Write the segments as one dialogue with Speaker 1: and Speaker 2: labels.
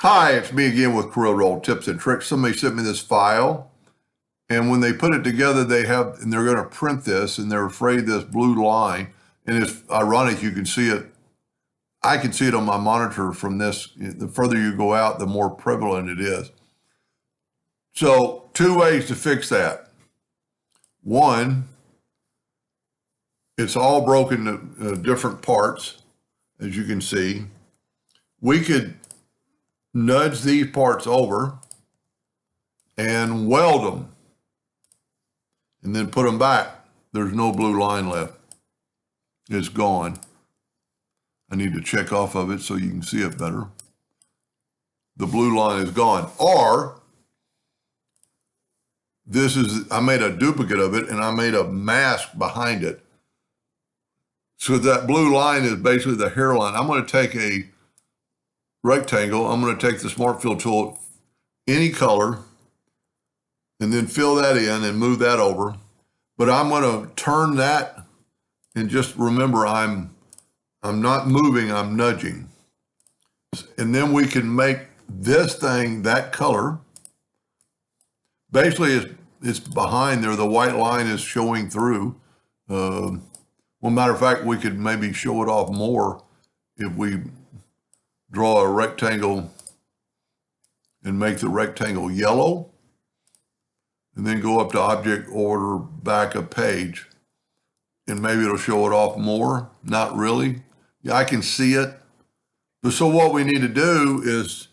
Speaker 1: Hi, it's me again with CorelDraw Tips and Tricks. Somebody sent me this file, and when they put it together, they're going to print this, and they're afraid this blue line, and it's ironic, you can see it. I can see it on my monitor from this. The further you go out, the more prevalent it is. So, two ways to fix that. One, it's all broken to different parts, as you can see. We could nudge these parts over and weld them and then put them back. There's no blue line left. It's gone. I need to check off of it so you can see it better. The blue line is gone. Or I made a duplicate of it and I made a mask behind it. So that blue line is basically the hairline. I'm going to take a rectangle. I'm going to take the Smart Fill tool, any color, and then fill that in and move that over. But I'm going to turn that, and just remember, I'm not moving, I'm nudging. And then we can make this thing that color. Basically, it's behind there. The white line is showing through. Well, matter of fact, we could maybe show it off more if we draw a rectangle and make the rectangle yellow, and then go up to Object, Order, Back a Page, and maybe it'll show it off more. Not really. Yeah, I can see it. But so what we need to do is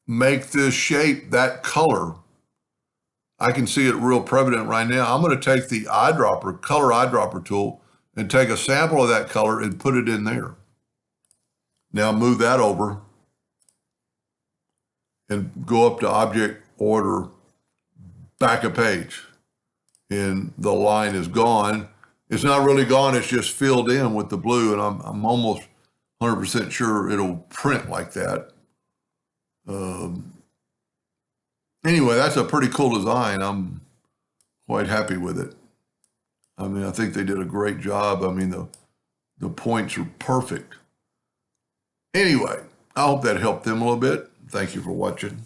Speaker 1: make this shape that color. I can see it real prevalent right now. I'm going to take the color eyedropper tool, and take a sample of that color and put it in there. Now move that over and go up to Object, Order, Back a Page. And the line is gone. It's not really gone, it's just filled in with the blue, and I'm almost 100% sure it'll print like that. Anyway, that's a pretty cool design. I'm quite happy with it. I mean, I think they did a great job. I mean, the points are perfect. Anyway, I hope that helped them a little bit. Thank you for watching.